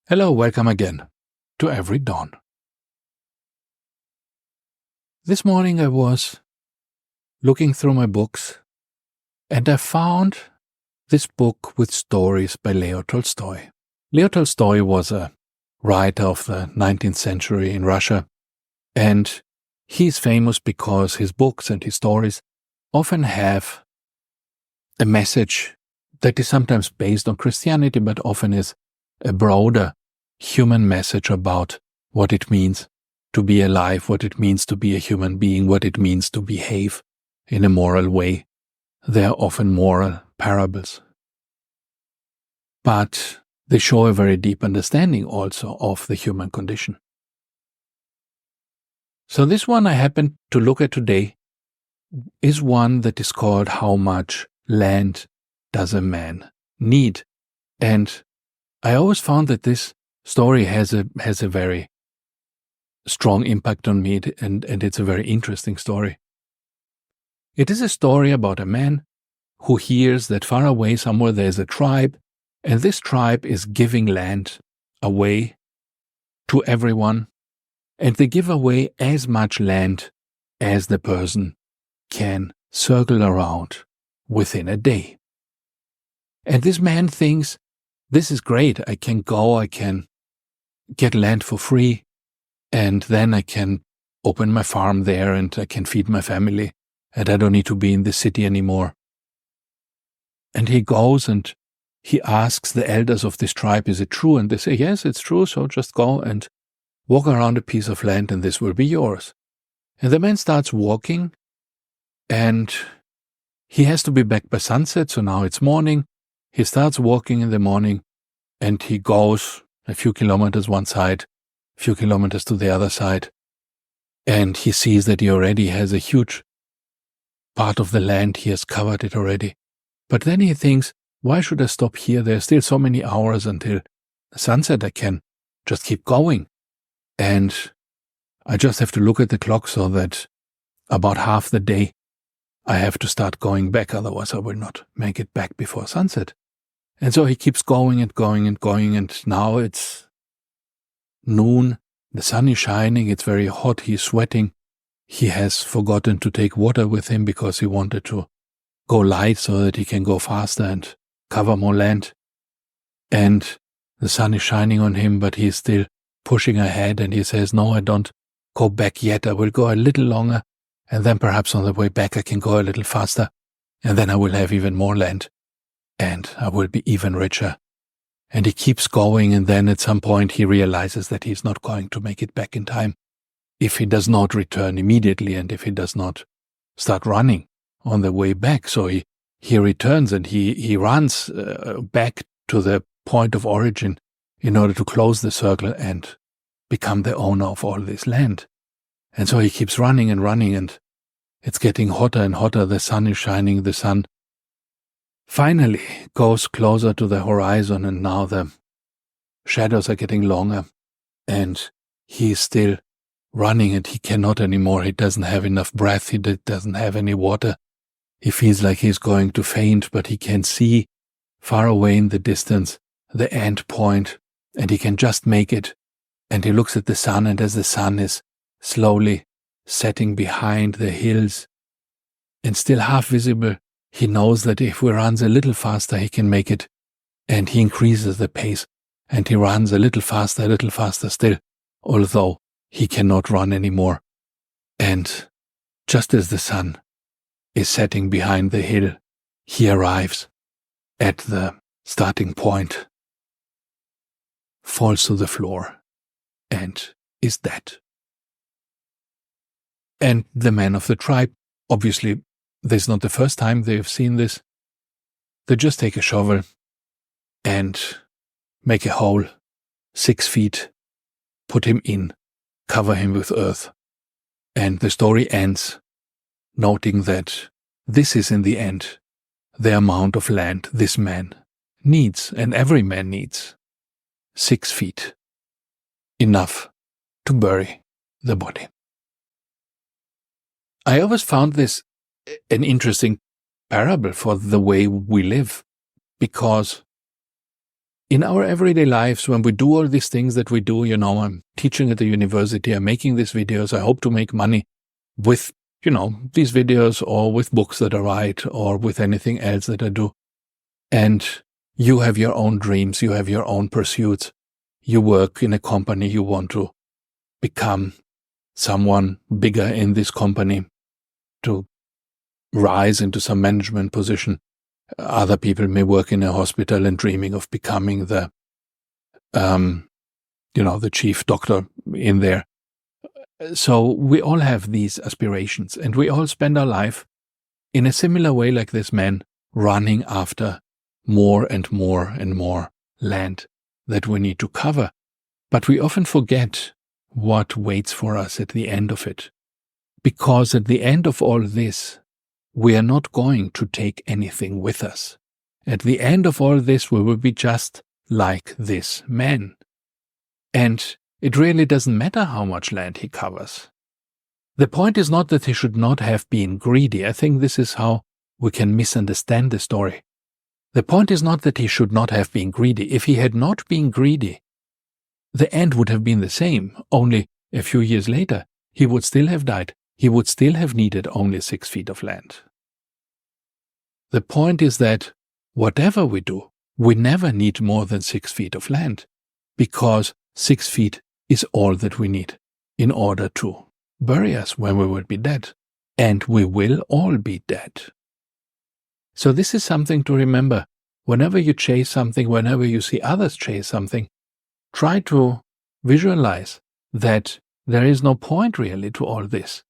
Hello, welcome again to Every Dawn. This morning I was looking through my books and I found this book with stories by Leo Tolstoy. Leo Tolstoy was a writer of the 19th century in Russia, and he's famous because his books and his stories often have a message that is sometimes based on Christianity, but often is a broader human message about what it means to be alive, what it means to be a human being, what it means to behave in a moral way. They are often moral parables. But they show a very deep understanding also of the human condition. So this one I happen to look at today is one that is called How Much Land Does a Man Need? And I always found that this story has a very strong impact on me, and it's a very interesting story. It is a story about a man who hears that far away somewhere there's a tribe, and this tribe is giving land away to everyone, and they give away as much land as the person can circle around within a day. And this man thinks, this is great, I can go, I can get land for free, and then I can open my farm there and I can feed my family, and I don't need to be in the city anymore. And he goes and he asks the elders of this tribe, is it true? And they say, yes, it's true, so just go and walk around a piece of land and this will be yours. And the man starts walking, and he has to be back by sunset, so now it's morning. He starts walking in the morning, and he goes a few kilometers one side, a few kilometers to the other side, and he sees that he already has a huge part of the land. He has covered it already. But then he thinks, why should I stop here? There are still so many hours until sunset. I can just keep going. And I just have to look at the clock so that about half the day I have to start going back, otherwise I will not make it back before sunset. And so he keeps going and going and going, and now it's noon, the sun is shining, it's very hot, he's sweating. He has forgotten to take water with him because he wanted to go light so that he can go faster and cover more land. And the sun is shining on him, but he's still pushing ahead, and he says, no, I don't go back yet, I will go a little longer, and then perhaps on the way back I can go a little faster, and then I will have even more land, and I will be even richer. And he keeps going, and then at some point he realizes that he's not going to make it back in time if he does not return immediately, and if he does not start running on the way back. So he returns and he runs back to the point of origin in order to close the circle and become the owner of all this land. And so he keeps running and running, and it's getting hotter and hotter. The sun is shining. The sun finally goes closer to the horizon, and now the shadows are getting longer, and he is still running, and he cannot anymore. He doesn't have enough breath. He doesn't have any water. He feels like he's going to faint, but he can see far away in the distance the end point, and he can just make it. And he looks at the sun, and as the sun is slowly setting behind the hills and still half visible, he knows that if he runs a little faster, he can make it. And he increases the pace, and he runs a little faster still, although he cannot run anymore. And just as the sun is setting behind the hill, he arrives at the starting point, falls to the floor, and is dead. And the men of the tribe, obviously, this is not the first time they have seen this. They just take a shovel and make a hole 6 feet, put him in, cover him with earth. And the story ends noting that this is in the end the amount of land this man needs, and every man needs 6 feet, enough to bury the body. I always found this an interesting parable for the way we live, because in our everyday lives, when we do all these things that we do, I'm teaching at the university, I'm making these videos, I hope to make money with, these videos, or with books that I write, or with anything else that I do. And you have your own dreams, you have your own pursuits. You work in a company, you want to become someone bigger in this company, to rise into some management position. Other people may work in a hospital and dreaming of becoming the chief doctor in there. So we all have these aspirations, and we all spend our life in a similar way like this man, running after more and more and more land that we need to cover. But we often forget what waits for us at the end of it. Because at the end of all this, we are not going to take anything with us. At the end of all this, we will be just like this man. And it really doesn't matter how much land he covers. The point is not that he should not have been greedy. I think this is how we can misunderstand the story. The point is not that he should not have been greedy. If he had not been greedy, the end would have been the same. Only a few years later, he would still have died. He would still have needed only 6 feet of land. The point is that whatever we do, we never need more than 6 feet of land, because 6 feet is all that we need in order to bury us when we will be dead. And we will all be dead. So this is something to remember. Whenever you chase something, whenever you see others chase something, try to visualize that there is no point really to all this.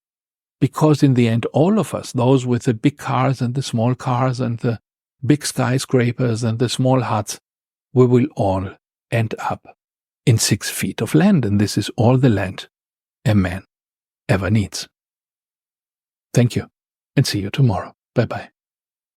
Because in the end, all of us, those with the big cars and the small cars and the big skyscrapers and the small huts, we will all end up in 6 feet of land. And this is all the land a man ever needs. Thank you, and see you tomorrow. Bye-bye.